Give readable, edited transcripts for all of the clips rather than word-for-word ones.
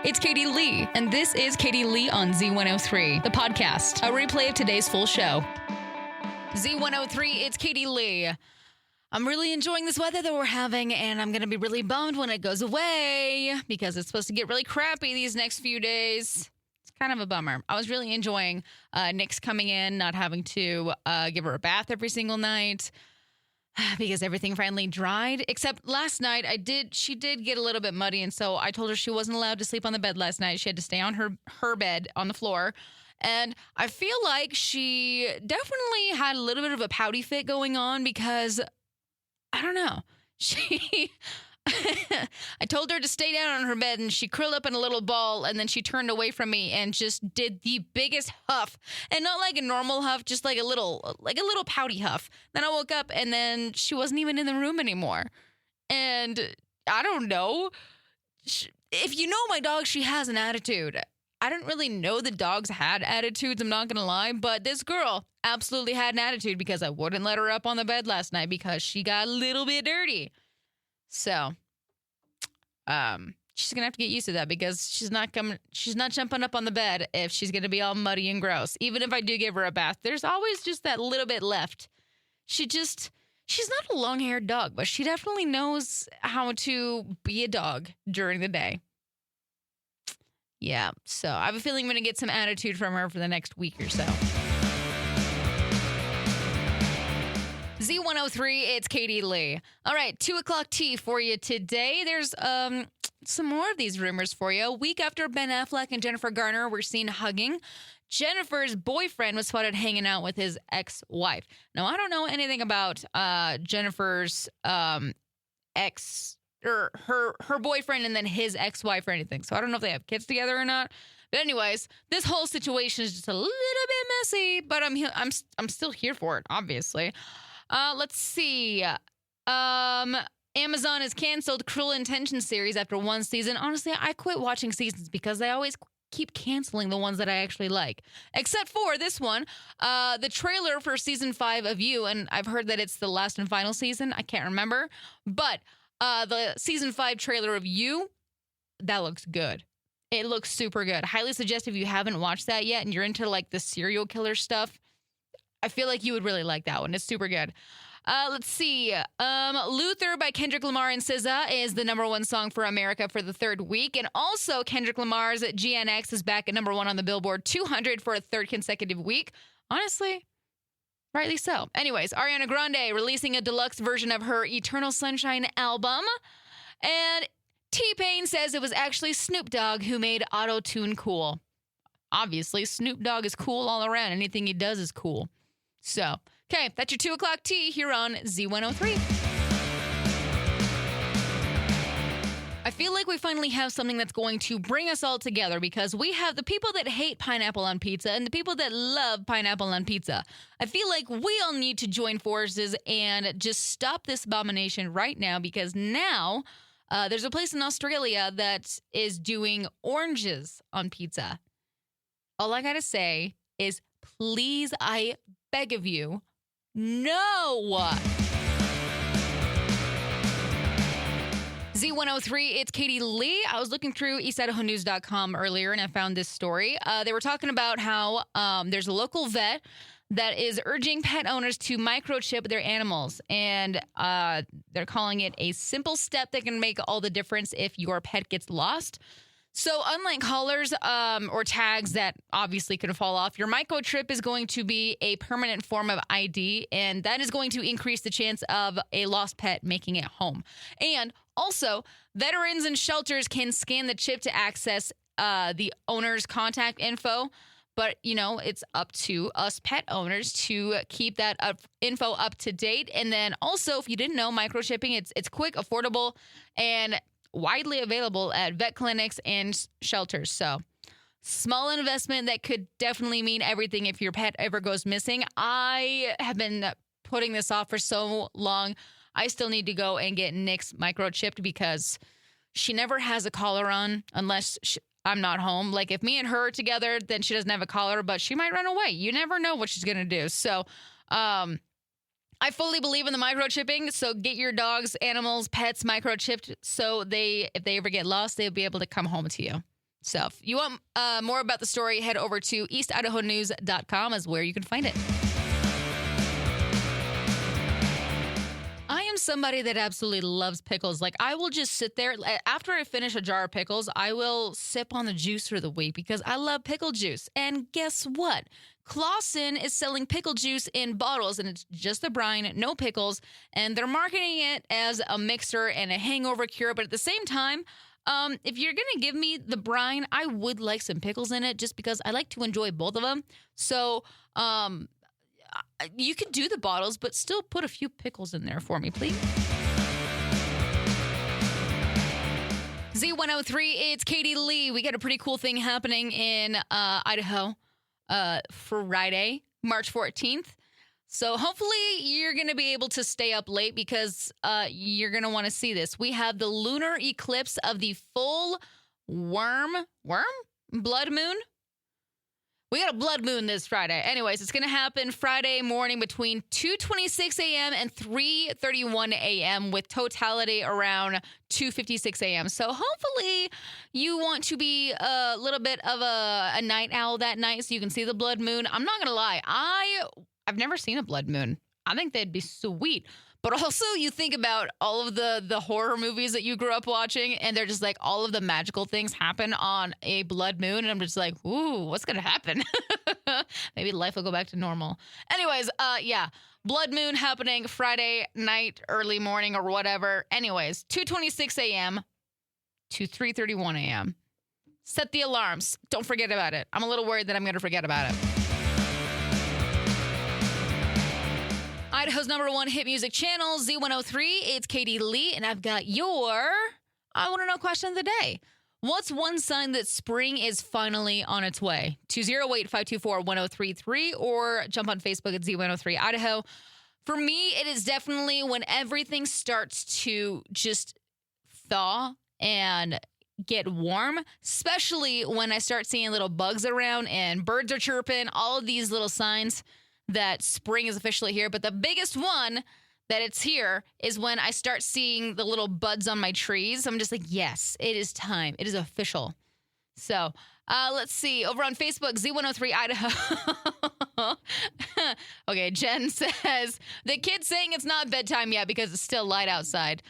It's Katie Lee, and this is Katie Lee on Z103, the podcast, a replay of today's full show. Z103, it's Katie Lee. I'm really enjoying this weather that we're having, and I'm going to be really bummed when it goes away because it's supposed to get really crappy these next few days. It's kind of a bummer. I was really enjoying Nyx coming in, not having to give her a bath every single night because everything finally dried. Except last night, she did get a little bit muddy, and so I told her she wasn't allowed to sleep on the bed last night. She had to stay on her bed on the floor. And I feel like she definitely had a little bit of a pouty fit going on because, I don't know, I told her to stay down on her bed and she curled up in a little ball and then she turned away from me and just did the biggest huff. And not like a normal huff, just like a little pouty huff. Then I woke up and then she wasn't even in the room anymore. And I don't know. If you know my dog, she has an attitude. I didn't really know that dogs had attitudes, I'm not going to lie. But this girl absolutely had an attitude because I wouldn't let her up on the bed last night because she got a little bit dirty. So, she's going to have to get used to that because she's not jumping up on the bed if she's going to be all muddy and gross. Even if I do give her a bath, there's always just that little bit left. She's not a long-haired dog, but she definitely knows how to be a dog during the day. Yeah, so I have a feeling I'm going to get some attitude from her for the next week or so. Z103, it's Katie Lee. All right, 2 o'clock tea for you today. There's some more of these rumors for you. A week after Ben Affleck and Jennifer Garner were seen hugging, Jennifer's boyfriend was spotted hanging out with his ex-wife. Now, I don't know anything about Jennifer's ex or her boyfriend and then his ex-wife or anything. So I don't know if they have kids together or not. But anyways, this whole situation is just a little bit messy, but I'm still here for it, obviously. Let's see. Amazon has canceled Cruel Intentions series after one season. Honestly, I quit watching seasons because they always keep canceling the ones that I actually like. Except for this one, the trailer for season 5 of You, and I've heard that it's the last and final season. I can't remember. But the season 5 trailer of You, that looks good. It looks super good. Highly suggest if you haven't watched that yet and you're into like the serial killer stuff, I feel like you would really like that one. It's super good. Let's see. Luther by Kendrick Lamar and SZA is the #1 song for America for the 3rd week. And also Kendrick Lamar's GNX is back at #1 on the Billboard 200 for a 3rd consecutive week. Honestly, rightly so. Anyways, Ariana Grande releasing a deluxe version of her Eternal Sunshine album. And T-Pain says it was actually Snoop Dogg who made auto-tune cool. Obviously, Snoop Dogg is cool all around. Anything he does is cool. So, okay, that's your 2 o'clock tea here on Z103. I feel like we finally have something that's going to bring us all together because we have the people that hate pineapple on pizza and the people that love pineapple on pizza. I feel like we all need to join forces and just stop this abomination right now because now there's a place in Australia that is doing oranges on pizza. All I gotta say is, please, I beg of you, no! Z103, it's Katie Lee. I was looking through eastidahonews.com earlier and I found this story. They were talking about how there's a local vet that is urging pet owners to microchip their animals. And they're calling it a simple step that can make all the difference if your pet gets lost. So unlike collars or tags that obviously can fall off, your microchip is going to be a permanent form of ID, and that is going to increase the chance of a lost pet making it home. And also, veterans and shelters can scan the chip to access the owner's contact info. But, you know, it's up to us pet owners to keep that info up to date. And then also, if you didn't know, microchipping, it's quick, affordable, and widely available at vet clinics and shelters. So small investment that could definitely mean everything if your pet ever goes missing. I have been putting this off for so long. I still need to go and get Nyx microchipped because she never has a collar on unless I'm not home. Like if me and her are together, then she doesn't have a collar, but she might run away. You never know what she's going to do. So, I fully believe in the microchipping, so get your dogs, animals, pets microchipped so if they ever get lost, they'll be able to come home to you. So if you want more about the story, head over to eastidahonews.com is where you can find it. I am somebody that absolutely loves pickles. Like, I will just sit there. After I finish a jar of pickles, I will sip on the juice for the week because I love pickle juice. And guess what? Clausen is selling pickle juice in bottles, and it's just the brine, no pickles. And they're marketing it as a mixer and a hangover cure. But at the same time, if you're going to give me the brine, I would like some pickles in it just because I like to enjoy both of them. So, you could do the bottles, but still put a few pickles in there for me, please. Z103, it's Katie Lee. We got a pretty cool thing happening in Idaho Friday, March 14th. So hopefully you're going to be able to stay up late because you're going to want to see this. We have the lunar eclipse of the full blood moon. We got a blood moon this Friday. Anyways, it's going to happen Friday morning between 2:26 a.m. and 3:31 a.m. with totality around 2:56 a.m. So hopefully you want to be a little bit of a night owl that night so you can see the blood moon. I'm not going to lie. I've never seen a blood moon. I think they'd be sweet. But also you think about all of the horror movies that you grew up watching, and they're just like all of the magical things happen on a blood moon. And I'm just like, ooh, what's going to happen? Maybe life will go back to normal. Anyways, yeah, blood moon happening Friday night, early morning or whatever. Anyways, 2:26 a.m. to 3:31 a.m. Set the alarms. Don't forget about it. I'm a little worried that I'm going to forget about it. Idaho's #1 hit music channel, Z103. It's Katie Lee, and I've got your I Want to Know question of the day. What's one sign that spring is finally on its way? 208-524-1033 or jump on Facebook at Z103 Idaho. For me, it is definitely when everything starts to just thaw and get warm, especially when I start seeing little bugs around and birds are chirping, all of these little signs that spring is officially here. But the biggest one that it's here is when I start seeing the little buds on my trees. I'm just like, yes, it is time. It is official. So let's see. Over on Facebook, Z103 Idaho. Okay, Jen says, the kid's saying it's not bedtime yet because it's still light outside.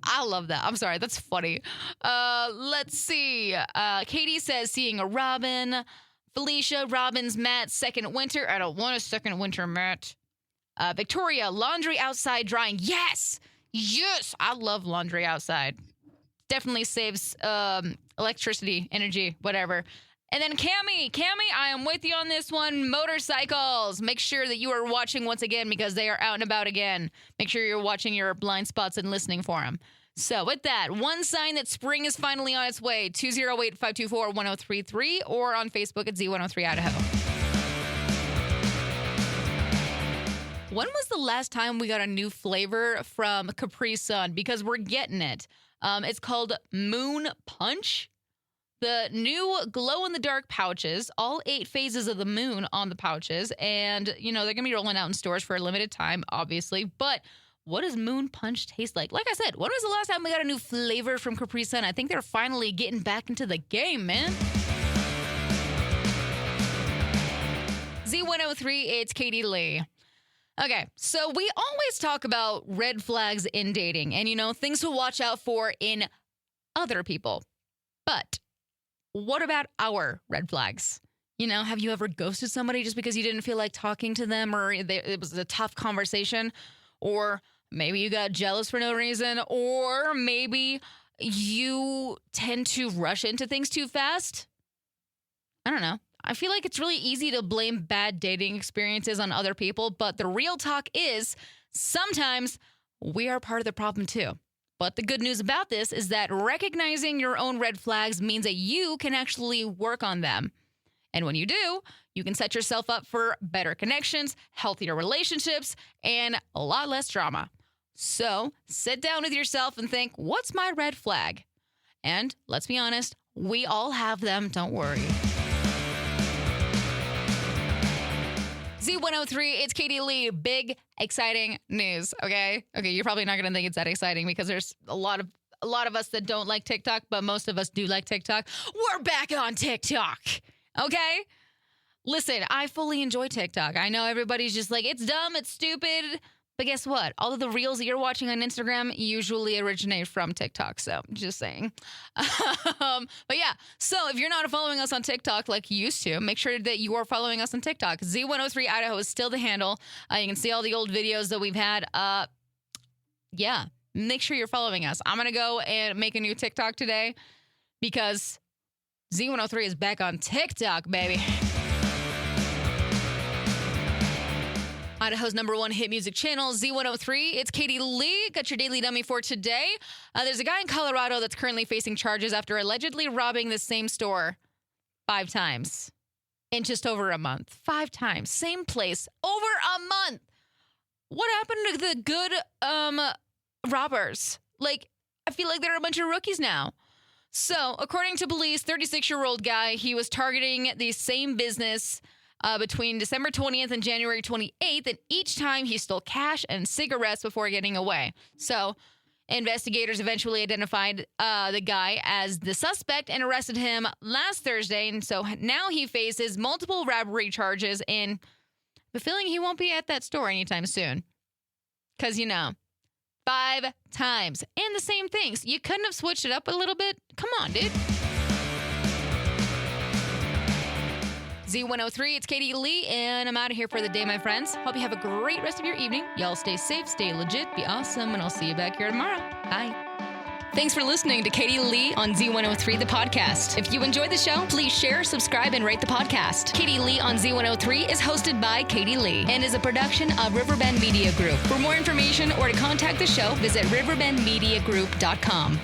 I love that. I'm sorry. That's funny. Let's see. Katie says, seeing a robin. Felicia, Robin's Matt, second winter. I don't want a second winter, Matt. Victoria, laundry outside drying. Yes! Yes! I love laundry outside. Definitely saves electricity, energy, whatever. And then Cammie, I am with you on this one. Motorcycles. Make sure that you are watching once again because they are out and about again. Make sure you're watching your blind spots and listening for them. So with that, one sign that spring is finally on its way, 208-524-1033 or on Facebook at Z103 Idaho. When was the last time we got a new flavor from Capri Sun? Because we're getting it. It's called Moon Punch. The new glow-in-the-dark pouches, all 8 phases of the moon on the pouches. And, you know, they're going to be rolling out in stores for a limited time, obviously. But what does Moon Punch taste like? Like I said, when was the last time we got a new flavor from Capri Sun? I think they're finally getting back into the game, man. Z103, it's Katie Lee. Okay, so we always talk about red flags in dating and, you know, things to watch out for in other people. But what about our red flags? You know, have you ever ghosted somebody just because you didn't feel like talking to them or it was a tough conversation? Or maybe you got jealous for no reason, or maybe you tend to rush into things too fast. I don't know. I feel like it's really easy to blame bad dating experiences on other people, but the real talk is sometimes we are part of the problem too. But the good news about this is that recognizing your own red flags means that you can actually work on them. And when you do, you can set yourself up for better connections, healthier relationships, and a lot less drama. So sit down with yourself and think, what's my red flag? And let's be honest, we all have them, don't worry. Z103, it's Katie Lee. Big, exciting news, okay? Okay, you're probably not going to think it's that exciting because there's a lot of a lot of us that don't like TikTok, but most of us do like TikTok. We're back on TikTok. Okay? Listen, I fully enjoy TikTok. I know everybody's just like, it's dumb, it's stupid. But guess what? All of the reels that you're watching on Instagram usually originate from TikTok. So just saying. But yeah, so if you're not following us on TikTok like you used to, make sure that you are following us on TikTok. Z103 Idaho is still the handle. You can see all the old videos that we've had. Yeah, make sure you're following us. I'm going to go and make a new TikTok today because Z103 is back on TikTok, baby. Idaho's #1 hit music channel, Z103. It's Katie Lee. Got your daily dummy for today. There's a guy in Colorado that's currently facing charges after allegedly robbing the same store 5 times in just over a month. 5 times. Same place. Over a month. What happened to the good robbers? Like, I feel like they're a bunch of rookies now. So, according to police, 36-year-old guy, he was targeting the same business between December 20th and January 28th, and each time he stole cash and cigarettes before getting away. So investigators eventually identified the guy as the suspect and arrested him last Thursday, and so now he faces multiple robbery charges, and the feeling he won't be at that store anytime soon. Because, 5 times. And the same things. You couldn't have switched it up a little bit? Come on, dude. Z103, it's Katie Lee, and I'm out of here for the day, my friends. Hope you have a great rest of your evening. Y'all stay safe, stay legit, be awesome, and I'll see you back here tomorrow. Bye. Thanks for listening to Katie Lee on Z103, the podcast. If you enjoyed the show, please share, subscribe, and rate the podcast. Katie Lee on Z103 is hosted by Katie Lee and is a production of Riverbend Media Group. For more information or to contact the show, visit riverbendmediagroup.com.